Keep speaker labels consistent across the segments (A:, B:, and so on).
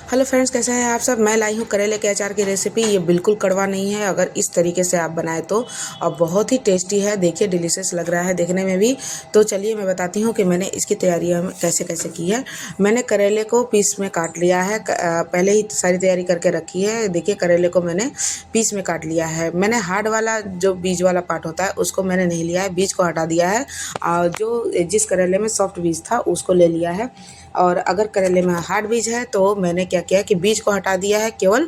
A: Hello friends, कैसे हैं आप सब। मैं लाई हूँ करेले के अचार की रेसिपी। ये बिल्कुल कड़वा नहीं है अगर इस तरीके से आप बनाए तो, और बहुत ही टेस्टी है। देखिए डिलीशियस लग रहा है देखने में भी। तो चलिए मैं बताती हूँ कि मैंने इसकी तैयारी कैसे कैसे की है। मैंने करेले को पीस में काट लिया है, पहले ही सारी तैयारी करके रखी है। देखिए करेले को मैंने पीस में काट लिया है। मैंने हार्ड वाला जो बीज वाला पार्ट होता है उसको मैंने नहीं लिया है, बीज को हटा दिया है। और जो जिस करेले में सॉफ्ट बीज था उसको ले लिया है। और अगर करेले में हार्ड बीज है तो मैंने क्या किया कि बीज को हटा दिया है, केवल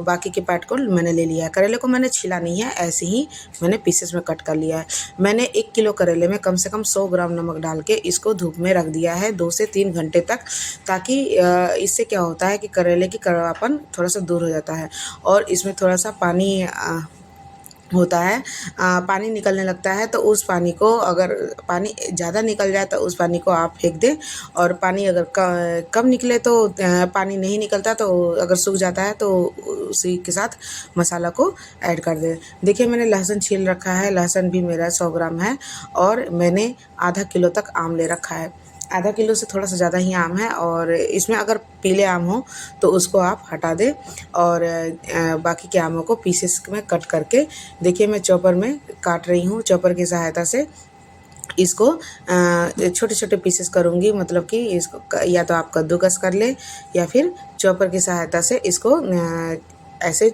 A: बाकी के पार्ट को मैंने ले लिया है। करेले को मैंने छीला नहीं है, ऐसे ही मैंने पीसेस में कट कर लिया है। मैंने 1 किलो करेले में कम से कम 100 ग्राम नमक डाल के इसको धूप में रख दिया है 2 से 3 घंटे तक, ताकि इससे क्या होता है कि करेले की कड़वापन थोड़ा सा दूर हो जाता है। और इसमें थोड़ा सा पानी होता है, पानी निकलने लगता है। तो उस पानी को, अगर पानी ज़्यादा निकल जाए तो उस पानी को आप फेंक दें। और पानी अगर कम निकले तो पानी नहीं निकलता तो अगर सूख जाता है तो उसी के साथ मसाला को ऐड कर दें। देखिए मैंने लहसुन छील रखा है, लहसुन भी मेरा 100 ग्राम है। और मैंने आधा किलो तक आम ले रखा है। आधा किलो से थोड़ा सा ज़्यादा ही आम है, और इसमें अगर पीले आम हो तो उसको आप हटा दें। और बाकी के आमों को पीसेस में कट करके, देखिए मैं चॉपर में काट रही हूँ। चॉपर की सहायता से इसको छोटे छोटे पीसेस करूँगी, मतलब कि इसको या तो आप कद्दूकस कर लें या फिर चॉपर की सहायता से इसको ऐसे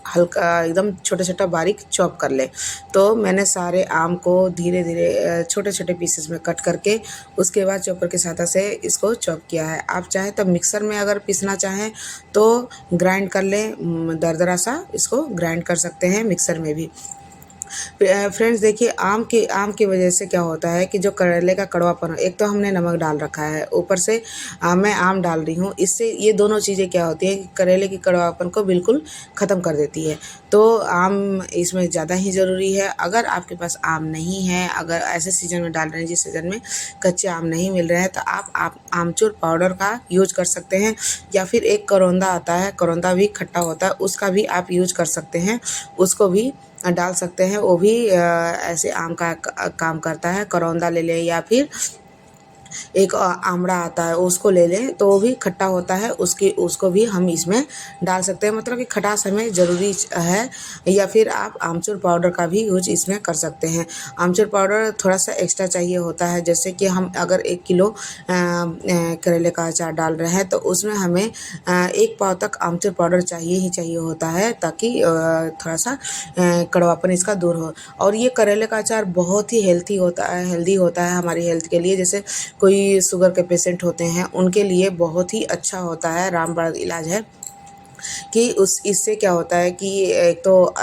A: हल्का एकदम छोटा छोटा बारीक चॉप कर ले। तो मैंने सारे आम को धीरे धीरे छोटे छोटे पीसेस में कट करके उसके बाद चॉपर की सहायता से इसको चॉप किया है। आप चाहें तो मिक्सर में अगर पीसना चाहें तो ग्राइंड कर लें, दरदरा सा इसको ग्राइंड कर सकते हैं मिक्सर में भी। फ्रेंड्स देखिए आम की वजह से क्या होता है कि जो करेले का कड़वापन, एक तो हमने नमक डाल रखा है, ऊपर से मैं आम डाल रही हूँ। इससे ये दोनों चीज़ें क्या होती है कि करेले की कड़वापन को बिल्कुल ख़त्म कर देती है। तो आम इसमें ज़्यादा ही ज़रूरी है। अगर आपके पास आम नहीं है, अगर ऐसे सीज़न में डाल रहे हैं जिस सीज़न में कच्चे आम नहीं मिल रहे हैं, तो आप आमचूर पाउडर का यूज कर सकते हैं। या फिर एक करौंदा आता है, करौंदा भी खट्टा होता है, उसका भी आप यूज कर सकते हैं, उसको भी डाल सकते हैं। वो भी ऐसे आम का काम करता है। करौंदा ले लें या फिर एक आमड़ा आता है उसको ले लें, तो वो भी खट्टा होता है, उसको भी हम इसमें डाल सकते हैं। मतलब कि खटास हमें ज़रूरी है। या फिर आप आमचूर पाउडर का भी यूज इसमें कर सकते हैं। आमचूर पाउडर थोड़ा सा एक्स्ट्रा चाहिए होता है, जैसे कि हम अगर 1 किलो करेले का अचार डाल रहे हैं तो उसमें हमें 1 पाव तक आमचूर पाउडर चाहिए ही चाहिए होता है, ताकि थोड़ा सा कड़वापन इसका दूर हो। और ये करेले का अचार बहुत ही हेल्दी होता है हमारी हेल्थ के लिए। जैसे कोई शुगर के पेशेंट होते हैं उनके लिए बहुत ही अच्छा होता है, रामबाण इलाज है। कि उस इससे क्या होता है कि एक तो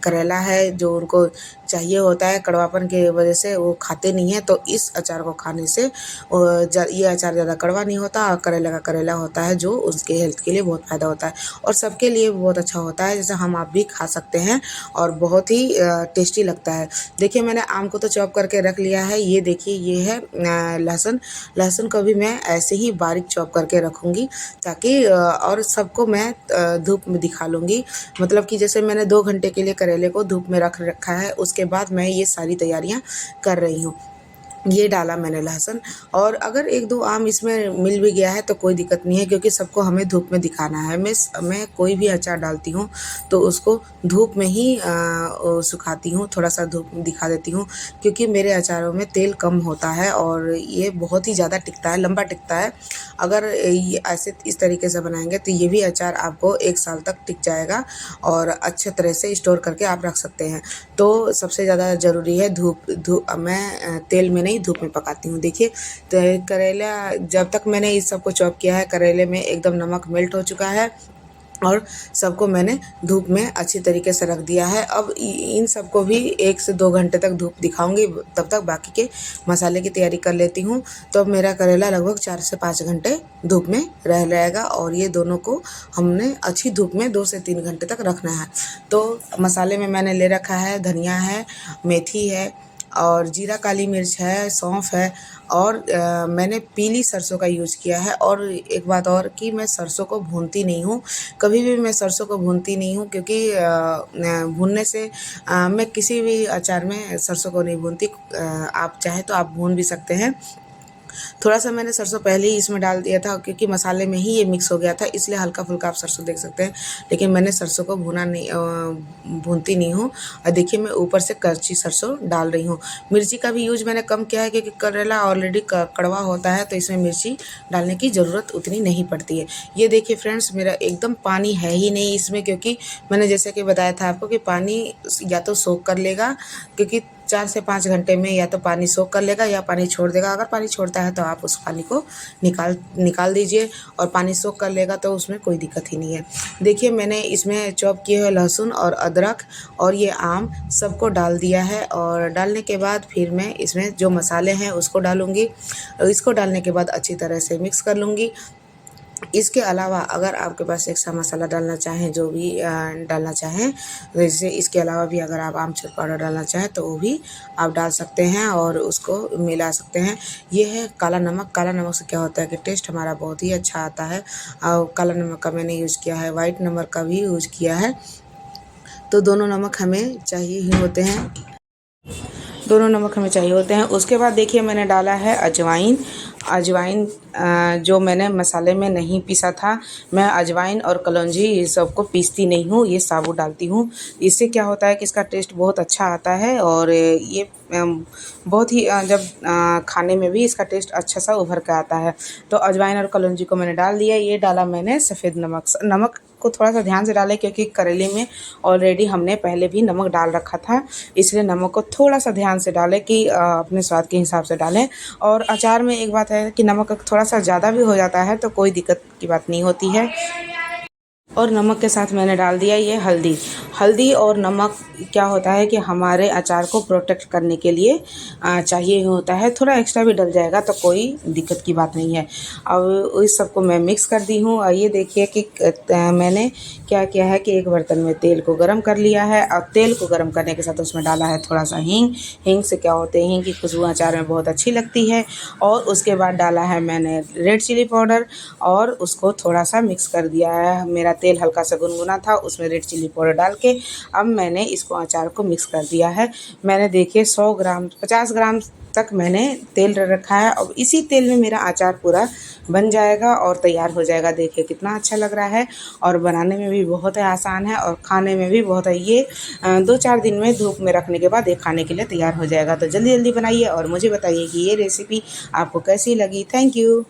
A: करेला है जो उनको चाहिए होता है, कड़वापन की वजह से वो खाते नहीं हैं, तो इस अचार को खाने से ये अचार ज़्यादा कड़वा नहीं होता और करेला का करेला होता है, जो उसके हेल्थ के लिए बहुत फ़ायदा होता है और सबके लिए बहुत अच्छा होता है। जैसे हम आप भी खा सकते हैं और बहुत ही टेस्टी लगता है। देखिए मैंने आम को तो चॉप करके रख लिया है। ये देखिए ये है लहसुन। लहसुन को भी मैं ऐसे ही बारीक चॉप करके रखूँगी, ताकि और सबको मैं धूप में दिखा लूँगी। मतलब कि जैसे मैंने 2 घंटे के लिए करेले को धूप में रख रखा है, उसके बाद मैं ये सारी तैयारियां कर रही हूँ। ये डाला मैंने लहसुन। और अगर 1-2 आम इसमें मिल भी गया है तो कोई दिक्कत नहीं है, क्योंकि सबको हमें धूप में दिखाना है। मैं कोई भी अचार डालती हूँ तो उसको धूप में ही सुखाती हूँ, थोड़ा सा धूप में दिखा देती हूँ, क्योंकि मेरे अचारों में तेल कम होता है और ये बहुत ही ज़्यादा टिकता है, लंबा टिकता है। अगर ये ऐसे इस तरीके से बनाएंगे तो ये भी अचार आपको 1 साल तक टिक जाएगा और अच्छे तरह से स्टोर करके आप रख सकते हैं। तो सबसे ज़्यादा ज़रूरी है धूप। मैं तेल में नहीं, धूप में पकाती हूँ। देखिए तो करेला, जब तक मैंने इस सबको चॉप किया है करेले में एकदम नमक मेल्ट हो चुका है और सबको मैंने धूप में अच्छी तरीके से रख दिया है। अब इन सबको भी 1 से 2 घंटे तक धूप दिखाऊंगी, तब तक बाकी के मसाले की तैयारी कर लेती हूँ। तो अब मेरा करेला लगभग 4 से 5 घंटे धूप में रह जाएगा और ये दोनों को हमने अच्छी धूप में 2 से 3 घंटे तक रखना है। तो मसाले में मैंने ले रखा है धनिया है, मेथी है और जीरा, काली मिर्च है, सौंफ है और मैंने पीली सरसों का यूज़ किया है। और एक बात और कि मैं सरसों को भूनती नहीं हूँ, कभी भी मैं सरसों को भूनती नहीं हूँ, क्योंकि भूनने से मैं किसी भी अचार में सरसों को नहीं भूनती। आप चाहे तो आप भून भी सकते हैं, थोड़ा सा मैंने सरसों पहले ही इसमें डाल दिया था क्योंकि मसाले में ही ये मिक्स हो गया था, इसलिए हल्का फुल्का आप सरसों देख सकते हैं। लेकिन मैंने सरसों को भुना नहीं, भूनती नहीं हूँ। और देखिए मैं ऊपर से कच्ची सरसों डाल रही हूँ। मिर्ची का भी यूज मैंने कम किया है क्योंकि करेला ऑलरेडी कड़वा होता है, तो इसमें मिर्ची डालने की ज़रूरत उतनी नहीं पड़ती है। ये देखिए फ्रेंड्स, मेरा एकदम पानी है ही नहीं इसमें, क्योंकि मैंने जैसे कि बताया था आपको कि पानी या तो सोख कर लेगा, क्योंकि 4 से 5 घंटे में या तो पानी सोख कर लेगा या पानी छोड़ देगा। अगर पानी छोड़ता है तो आप उस पानी को निकाल दीजिए, और पानी सोख कर लेगा तो उसमें कोई दिक्कत ही नहीं है। देखिए मैंने इसमें चॉप किए हुए लहसुन और अदरक और ये आम सबको डाल दिया है, और डालने के बाद फिर मैं इसमें जो मसाले हैं उसको डालूँगी। इसको डालने के बाद अच्छी तरह से मिक्स कर लूँगी। इसके अलावा अगर आपके पास एक्स्ट्रा मसाला डालना चाहें, जो भी डालना चाहें, जैसे इसके अलावा भी अगर आप आमचूर पाउडर डालना चाहें तो वो भी आप डाल सकते हैं और उसको मिला सकते हैं। ये है काला नमक। काला नमक से क्या होता है कि टेस्ट हमारा बहुत ही अच्छा आता है। और काला नमक का मैंने यूज़ किया है, वाइट नमक का भी यूज़ किया है, तो दोनों नमक हमें चाहिए ही होते हैं। दोनों नमक हमें चाहिए होते हैं। उसके बाद देखिए मैंने डाला है अजवाइन। अजवाइन जो मैंने मसाले में नहीं पीसा था, मैं अजवाइन और कलौंजी ये सबको पीसती नहीं हूँ, ये साबुत डालती हूँ। इससे क्या होता है कि इसका टेस्ट बहुत अच्छा आता है, और ये बहुत ही जब खाने में भी इसका टेस्ट अच्छा सा उभर के आता है। तो अजवाइन और कलौंजी को मैंने डाल दिया। ये डाला मैंने सफ़ेद नमक। नमक को थोड़ा सा ध्यान से डालें क्योंकि करेले में ऑलरेडी हमने पहले भी नमक डाल रखा था, इसलिए नमक को थोड़ा सा ध्यान से डालें कि अपने स्वाद के हिसाब से डालें। और अचार में एक बात है कि नमक थोड़ा सा ज़्यादा भी हो जाता है तो कोई दिक्कत की बात नहीं होती है। और नमक के साथ मैंने डाल दिया ये हल्दी। हल्दी और नमक क्या होता है कि हमारे अचार को प्रोटेक्ट करने के लिए चाहिए होता है। थोड़ा एक्स्ट्रा भी डल जाएगा तो कोई दिक्कत की बात नहीं है। अब इस सबको मैं मिक्स कर दी हूँ, और ये देखिए कि मैंने क्या किया है कि एक बर्तन में तेल को गरम कर लिया है, और तेल को गरम करने के साथ उसमें डाला है थोड़ा सा हींग। हींग से क्या होते हैं, हींग की खुशबू अचार में बहुत अच्छी लगती है। और उसके बाद डाला है मैंने रेड चिली पाउडर, और उसको थोड़ा सा मिक्स कर दिया है। मेरा तेल हल्का सा गुनगुना था, उसमें रेड चिली पाउडर डाल के अब मैंने इसको अचार को मिक्स कर दिया है। मैंने देखिए 50 ग्राम तक मैंने तेल रखा है। अब इसी तेल में मेरा अचार पूरा बन जाएगा और तैयार हो जाएगा। देखिए कितना अच्छा लग रहा है, और बनाने में भी बहुत ही आसान है, और खाने में भी बहुत है। ये 2-4 दिन में धूप में रखने के बाद ये खाने के लिए तैयार हो जाएगा। तो जल्दी जल्दी बनाइए और मुझे बताइए कि ये रेसिपी आपको कैसी लगी। Thank you.